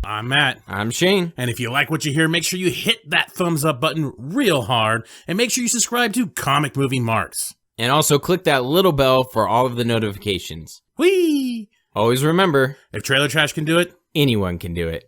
I'm Matt. I'm Shane. And if you like what you hear, make sure you hit that thumbs up button real hard and make sure you subscribe to Comic Movie Marks. And also click that little bell for all of the notifications. Whee! Always remember, If Trailer Trash can do it, anyone can do it.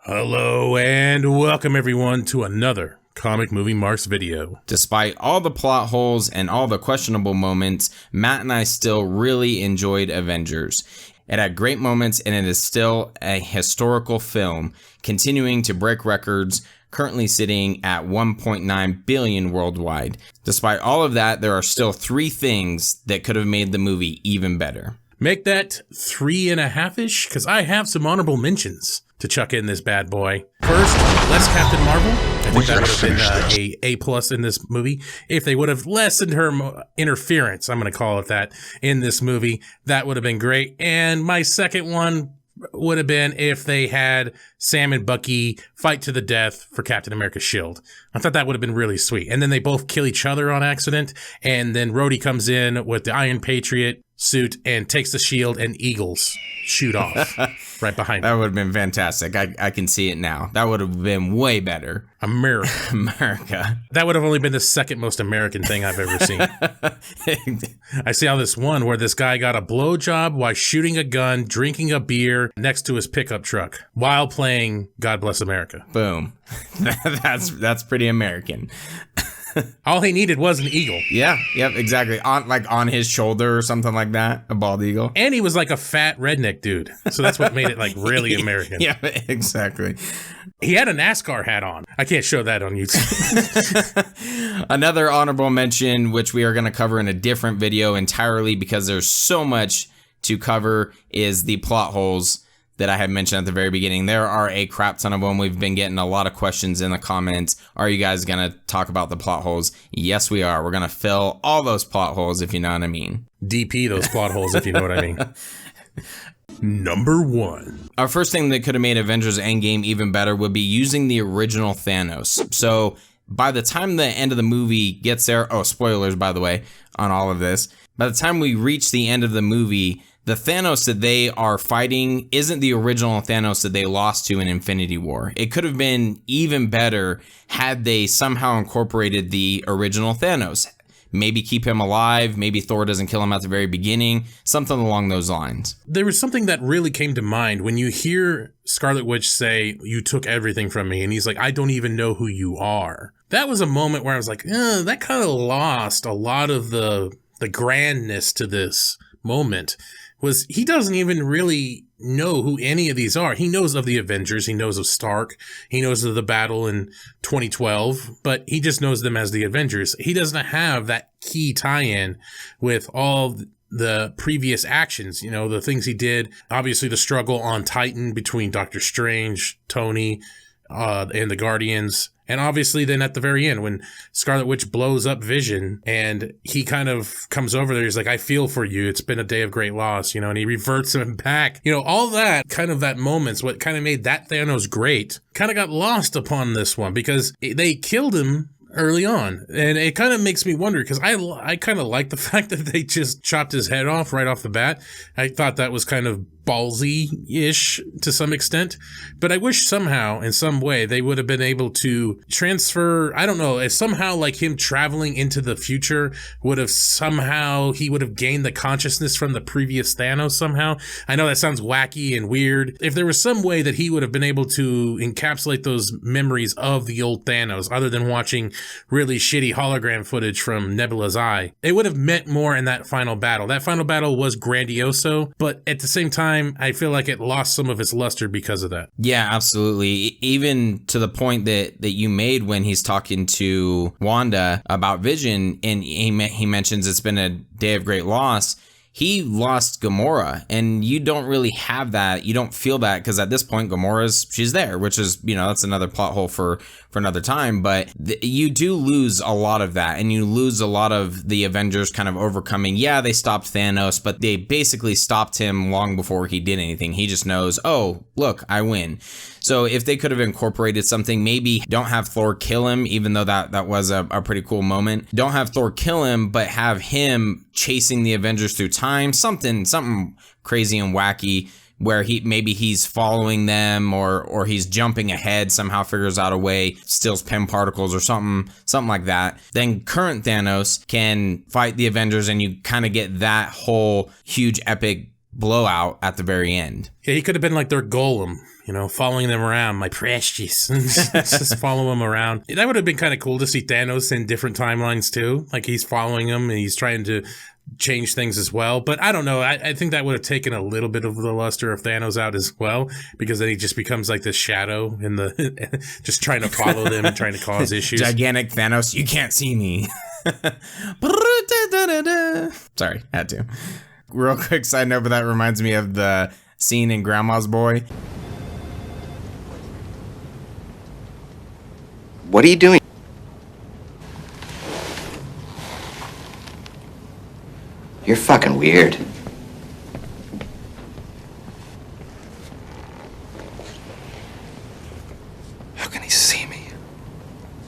hello and welcome everyone to another Comic Movie Marks video. Despite all the plot holes and all the questionable moments, Matt and I still really enjoyed Avengers. It had great moments and it is still a historical film, continuing to break records, currently sitting at 1.9 billion worldwide. Despite all of that, there are still 3 things that could have made the movie even better. Make that 3.5-ish, because I have some honorable mentions to chuck in this bad boy. First, less Captain Marvel. I think that would have been a A+ in this movie. If they would have lessened her interference, I'm going to call it that, in this movie, that would have been great. And my second one would have been if they had Sam and Bucky fight to the death for Captain America's shield. I thought that would have been really sweet. And then they both kill each other on accident. And then Rhodey comes in with the Iron Patriot suit and takes the shield and eagles shoot off right behind That him. would have been fantastic. I can see it now. That would have been way better. America. That would have only been the second most American thing I've ever seen. I see how this one where this guy got a blowjob while shooting a gun, drinking a beer next to his pickup truck while playing God Bless America. Boom. That's pretty American. All he needed was an eagle. Yeah, yep, exactly. On his shoulder or something like that, a bald eagle. And he was like a fat redneck dude. So that's what made it like really American. Yeah, exactly. He had a NASCAR hat on. I can't show that on YouTube. Another honorable mention, which we are going to cover in a different video entirely because there's so much to cover, is the plot holes that I had mentioned at the very beginning. There are a crap ton of them. We've been getting a lot of questions in the comments. Are you guys going to talk about the plot holes? Yes, we are. We're going to fill all those plot holes, if you know what I mean. DP those plot holes, if you know what I mean. Number 1. Our first thing that could have made Avengers Endgame even better would be using the original Thanos. So by the time the end of the movie gets there, oh, spoilers, by the way, on all of this. By the time we reach the end of the movie, the Thanos that they are fighting isn't the original Thanos that they lost to in Infinity War. It could have been even better had they somehow incorporated the original Thanos. Maybe keep him alive, maybe Thor doesn't kill him at the very beginning, something along those lines. There was something that really came to mind when you hear Scarlet Witch say, "You took everything from me," and he's like, "I don't even know who you are." That was a moment where I was like, that kind of lost a lot of the grandness to this moment. Was he doesn't even really know who any of these are. He knows of the Avengers. He knows of Stark. He knows of the battle in 2012, but he just knows them as the Avengers. He doesn't have that key tie-in with all the previous actions, you know, the things he did. Obviously, the struggle on Titan between Doctor Strange, Tony, and the Guardians. And obviously then at the very end when Scarlet Witch blows up Vision and he kind of comes over there, he's like, "I feel for you. It's been a day of great loss," you know, and he reverts him back. You know, all that kind of that moment's what kind of made that Thanos great kind of got lost upon this one because they killed him early on. And it kind of makes me wonder because I kind of like the fact that they just chopped his head off right off the bat. I thought that was kind of ballsy-ish to some extent, but I wish somehow in some way they would have been able to transfer, I don't know, as somehow like him traveling into the future would have somehow, he would have gained the consciousness from the previous Thanos somehow. I know that sounds wacky and weird. If there was some way that he would have been able to encapsulate those memories of the old Thanos other than watching really shitty hologram footage from Nebula's eye, it would have meant more in that final battle. That final battle was grandioso, but at the same time, I feel like it lost some of its luster because of that. Yeah, absolutely. Even to the point that you made when he's talking to Wanda about Vision, and he mentions it's been a day of great loss. He lost Gamora, and you don't really have that. You don't feel that because at this point, she's there, which is, you know, that's another plot hole for for another time, but you do lose a lot of that, and you lose a lot of the Avengers kind of overcoming. Yeah, they stopped Thanos, but they basically stopped him long before he did anything. He just knows, oh, look, I win. So if they could have incorporated something, maybe don't have Thor kill him, even though that was a pretty cool moment. Don't have Thor kill him, but have him chasing the Avengers through time, something crazy and wacky, where he's following them, or he's jumping ahead, somehow figures out a way, steals Pym particles or something like that. Then current Thanos can fight the Avengers, and you kind of get that whole huge epic blowout at the very end. Yeah, he could have been like their golem, following them around, my precious. Just follow him around. That would have been kind of cool to see Thanos in different timelines too. Like he's following him and he's trying to change things as well. But I don't know. I think that would have taken a little bit of the luster of Thanos out as well, because then he just becomes like this shadow in the just trying to follow them and trying to cause issues. Gigantic Thanos, you can't see me. Sorry, had to. Real quick side note, but that reminds me of the scene in Grandma's Boy. What are you doing? You're fucking weird. How can he see me?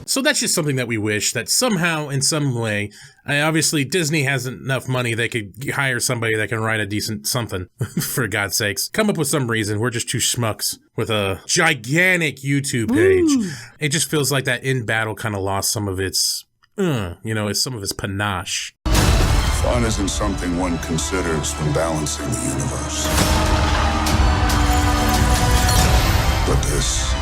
So that's just something that we wish that somehow, in some way, obviously Disney has enough money they could hire somebody that can write a decent something, for God's sakes. Come up with some reason. We're just two schmucks with a gigantic YouTube page. Ooh. It just feels like that in battle kind of lost some of its, some of its panache. Fun isn't something one considers when balancing the universe. But this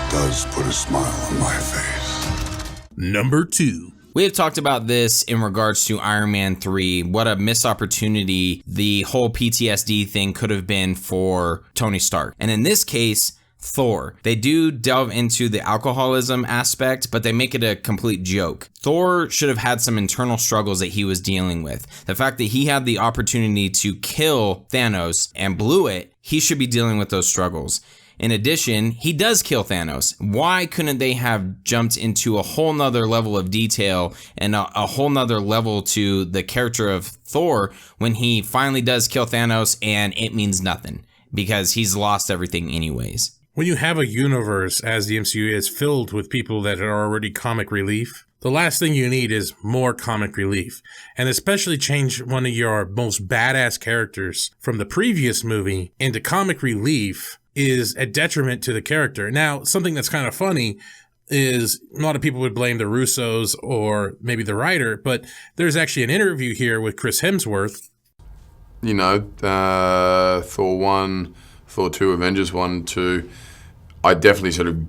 does put a smile on my face. Number 2. We have talked about this in regards to Iron Man 3, what a missed opportunity the whole PTSD thing could have been for Tony Stark. And in this case, Thor. They do delve into the alcoholism aspect, but they make it a complete joke. Thor should have had some internal struggles that he was dealing with. The fact that he had the opportunity to kill Thanos and blew it, he should be dealing with those struggles. In addition, he does kill Thanos. Why couldn't they have jumped into a whole nother level of detail and a whole nother level to the character of Thor when he finally does kill Thanos and it means nothing because he's lost everything anyways? When you have a universe, as the MCU is, filled with people that are already comic relief, the last thing you need is more comic relief. And especially change one of your most badass characters from the previous movie into comic relief is a detriment to the character. Now, something that's kind of funny is a lot of people would blame the Russos or maybe the writer, but there's actually an interview here with Chris Hemsworth. Thor 1, Thor 2, Avengers 1, 2, I definitely sort of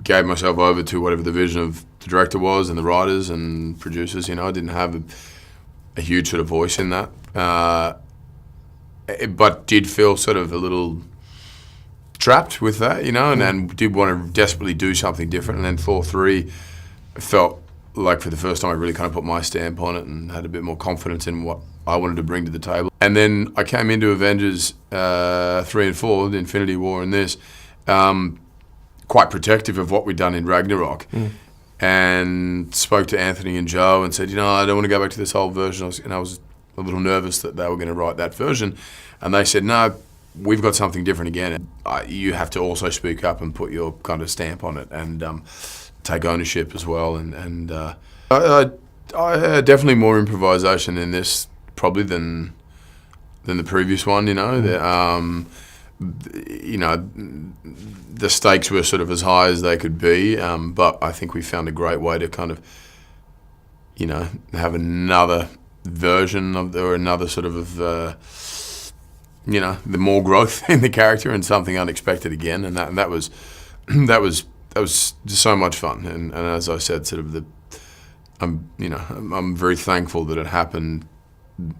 gave myself over to whatever the vision of the director was and the writers and producers. I didn't have a huge sort of voice in that, but did feel sort of a little trapped with that, and did want to desperately do something different. And then Thor 3 felt like for the first time I really kind of put my stamp on it and had a bit more confidence in what I wanted to bring to the table. And then I came into Avengers 3 and 4, the Infinity War and this, quite protective of what we'd done in Ragnarok, and spoke to Anthony and Joe and said, I don't want to go back to this old version. I was a little nervous that they were going to write that version. And they said, no, we've got something different again. You have to also speak up and put your kind of stamp on it and take ownership as well. And I definitely more improvisation in this probably than the previous one. The stakes were sort of as high as they could be, but I think we found a great way to kind of, have another version of, or another sort of, the more growth in the character and something unexpected again, and that was just so much fun. And as I said, sort of I'm very thankful that it happened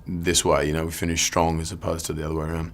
this way. We finished strong as opposed to the other way around.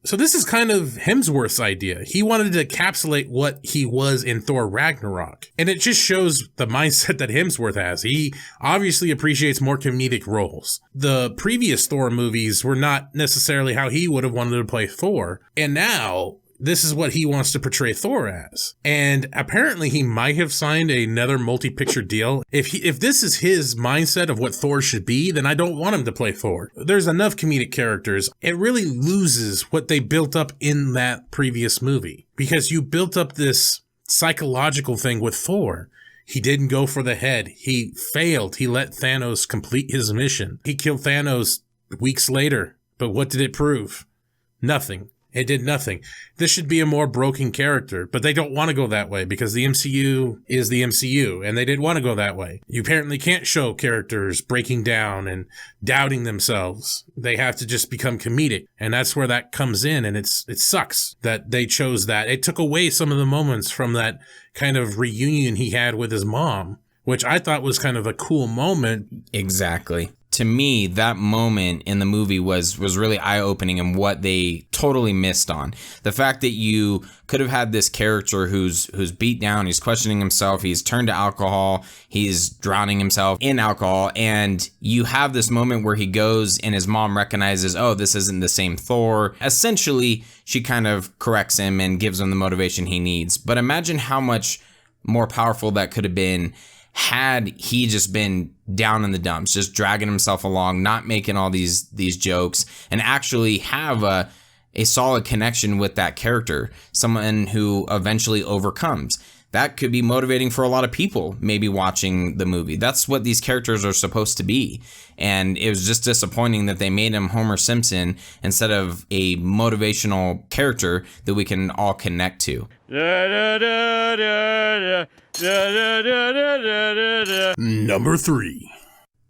So this is kind of Hemsworth's idea. He wanted to encapsulate what he was in Thor Ragnarok. And it just shows the mindset that Hemsworth has. He obviously appreciates more comedic roles. The previous Thor movies were not necessarily how he would have wanted to play Thor. And now this is what he wants to portray Thor as. And apparently he might have signed another multi-picture deal. If this is his mindset of what Thor should be, then I don't want him to play Thor. There's enough comedic characters. It really loses what they built up in that previous movie, because you built up this psychological thing with Thor. He didn't go for the head. He failed. He let Thanos complete his mission. He killed Thanos weeks later. But what did it prove? Nothing. It did nothing. This should be a more broken character, but they don't want to go that way because the MCU is the MCU, and they didn't want to go that way. You apparently can't show characters breaking down and doubting themselves. They have to just become comedic, and that's where that comes in, and it sucks that they chose that. It took away some of the moments from that kind of reunion he had with his mom, which I thought was kind of a cool moment. Exactly. To me, that moment in the movie was really eye-opening and what they totally missed on. The fact that you could have had this character who's beat down, he's questioning himself, he's turned to alcohol, he's drowning himself in alcohol, and you have this moment where he goes and his mom recognizes, oh, this isn't the same Thor. Essentially, she kind of corrects him and gives him the motivation he needs. But imagine how much more powerful that could have been had he just been down in the dumps, just dragging himself along, not making all these jokes, and actually have a solid connection with that character, someone who eventually overcomes. That could be motivating for a lot of people maybe watching the movie. That's what these characters are supposed to be. And it was just disappointing that they made him Homer Simpson instead of a motivational character that we can all connect to. Number 3.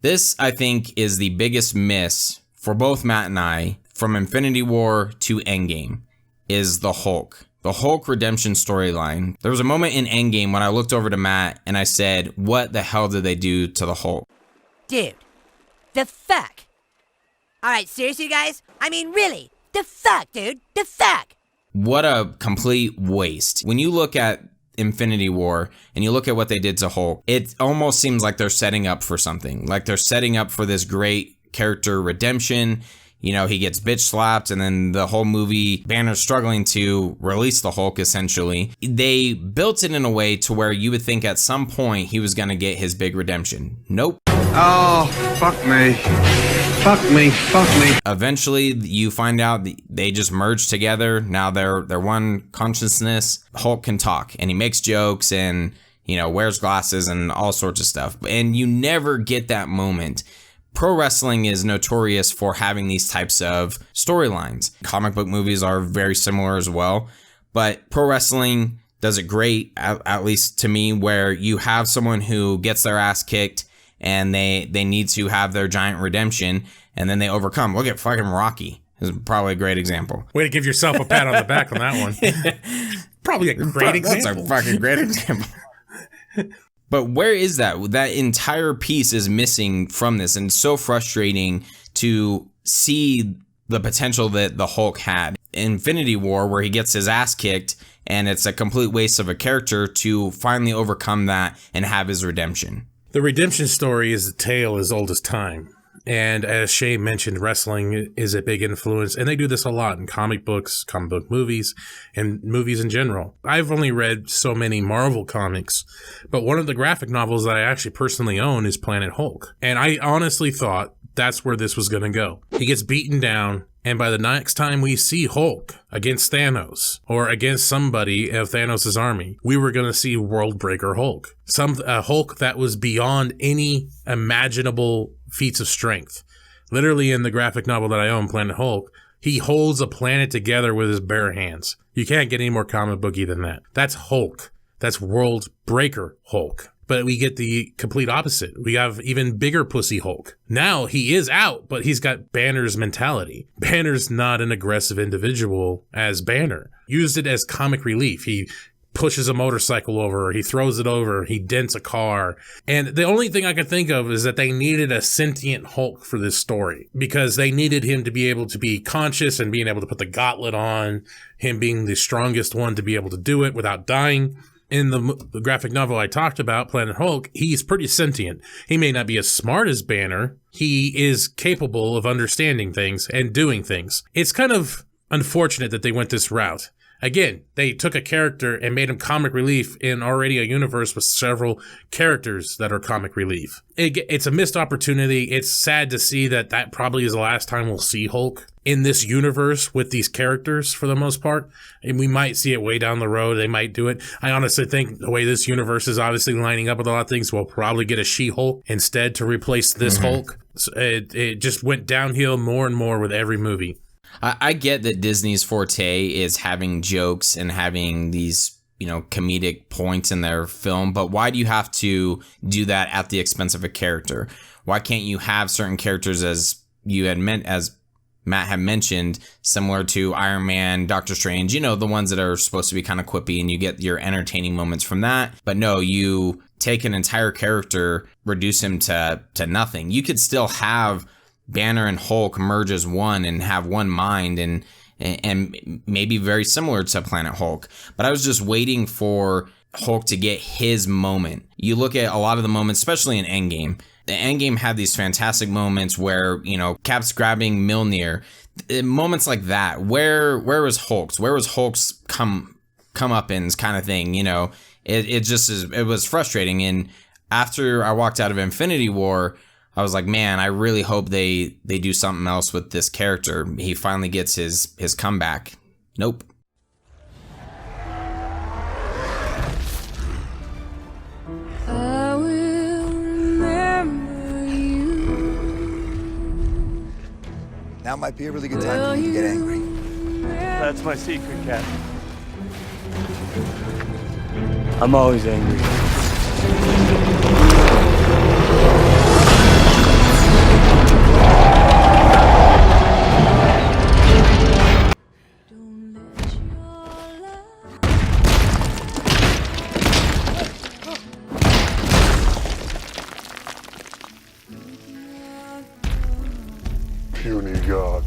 This, I think, is the biggest miss for both Matt and I from Infinity War to Endgame, is the Hulk. The Hulk redemption storyline. There was a moment in Endgame when I looked over to Matt and I said, what the hell did they do to the Hulk? Dude, the fuck? Alright, seriously guys? I mean really, the fuck, dude, the fuck? What a complete waste. When you look at Infinity War and you look at what they did to Hulk, it almost seems like they're setting up for something. Like they're setting up for this great character redemption. You know, he gets bitch slapped, and then the whole movie, Banner's struggling to release the Hulk, essentially. They built it in a way to where you would think at some point he was going to get his big redemption. Nope. Oh, fuck me. Fuck me. Fuck me. Eventually, you find out they just merged together. Now they're one consciousness. Hulk can talk, and he makes jokes, and, you know, wears glasses and all sorts of stuff. And you never get that moment. Pro wrestling is notorious for having these types of storylines. Comic book movies are very similar as well, but pro wrestling does it great, at least to me, where you have someone who gets their ass kicked and they need to have their giant redemption, and then they overcome. Look at fucking Rocky. This is probably a great example. Way to give yourself a pat on the back on that one. Probably a great example. That's a fucking great example. But where is that? That entire piece is missing from this, and it's so frustrating to see the potential that the Hulk had. Infinity War, where he gets his ass kicked, and it's a complete waste of a character to finally overcome that and have his redemption. The redemption story is a tale as old as time. And as Shay mentioned, wrestling is a big influence, and they do this a lot in comic books, comic book movies, and movies in general. I've only read so many Marvel comics, but one of the graphic novels that I actually personally own is Planet Hulk. And I honestly thought that's where this was going to go. He gets beaten down, and by the next time we see Hulk against Thanos, or against somebody of Thanos' army, we were going to see World Breaker Hulk. A Hulk that was beyond any imaginable feats of strength. Literally in the graphic novel that I own, Planet Hulk, he holds a planet together with his bare hands. You can't get any more comic booky than that. That's Hulk. That's World Breaker Hulk. But we get the complete opposite. We have even bigger pussy Hulk. Now he is out, but he's got Banner's mentality. Banner's not an aggressive individual as Banner. Used it as comic relief. He pushes a motorcycle over, he throws it over, he dents a car. And the only thing I could think of is that they needed a sentient Hulk for this story, because they needed him to be able to be conscious and being able to put the gauntlet on, him being the strongest one to be able to do it without dying. In the graphic novel I talked about, Planet Hulk, he's pretty sentient. He may not be as smart as Banner. He is capable of understanding things and doing things. It's kind of unfortunate that they went this route. Again, they took a character and made him comic relief in already a universe with several characters that are comic relief. It's a missed opportunity. It's sad to see that probably is the last time we'll see Hulk in this universe with these characters for the most part. And we might see it way down the road. They might do it. I honestly think the way this universe is obviously lining up with a lot of things, we'll probably get a She-Hulk instead to replace this Hulk. So it just went downhill more and more with every movie. I get that Disney's forte is having jokes and having these, comedic points in their film, but why do you have to do that at the expense of a character? Why can't you have certain characters, as Matt had mentioned, similar to Iron Man, Doctor Strange, the ones that are supposed to be kind of quippy and you get your entertaining moments from that. But no, you take an entire character, reduce him to nothing. You could still have Banner and Hulk merge as one and have one mind and maybe very similar to Planet Hulk. But I was just waiting for Hulk to get his moment. You look at a lot of the moments, especially in Endgame. The Endgame had these fantastic moments where, Cap's grabbing Mjolnir. Moments like that. Where was Hulk's? Where was Hulk's come-uppins kind of thing? It was frustrating. And after I walked out of Infinity War, I was like, man, I really hope they do something else with this character. He finally gets his comeback. Nope. I will remember you. Now might be a really good time for you to get angry. That's my secret, Cap. I'm always angry. Puny God.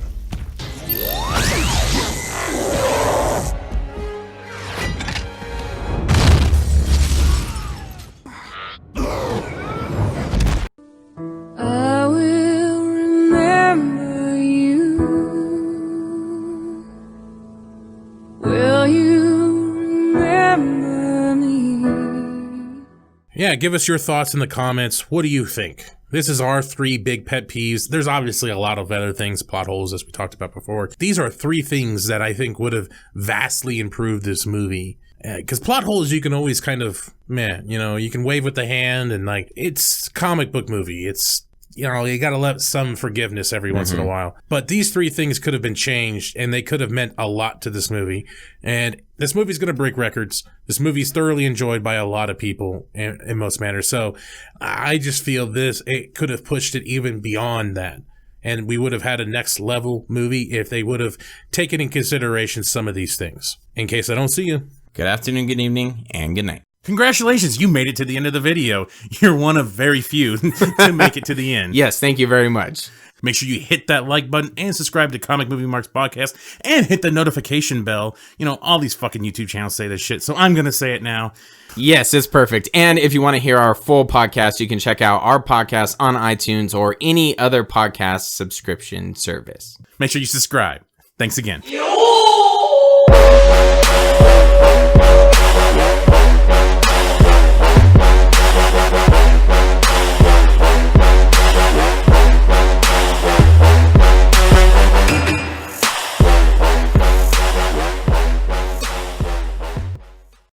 I will remember you. Will you remember me? Yeah, give us your thoughts in the comments. What do you think? This is our 3 big pet peeves. There's obviously a lot of other things, plot holes, as we talked about before. These are 3 things that I think would have vastly improved this movie. Because plot holes, you can always kind of, you can wave with the hand and it's comic book movie. It's, you gotta let some forgiveness every once in a while. But these 3 things could have been changed and they could have meant a lot to this movie. And this movie's gonna break records. This movie's thoroughly enjoyed by a lot of people in most manners. So I just feel it could have pushed it even beyond that. And we would have had a next level movie if they would have taken in consideration some of these things. In case I don't see you. Good afternoon, good evening, and good night. Congratulations, you made it to the end of the video. You're one of very few to make it to the end. Yes, thank you very much. Make sure you hit that like button and subscribe to Comic Movie Marks Podcast and hit the notification bell. All these fucking YouTube channels say this shit, so I'm going to say it now. Yes, it's perfect. And if you want to hear our full podcast, you can check out our podcast on iTunes or any other podcast subscription service. Make sure you subscribe. Thanks again.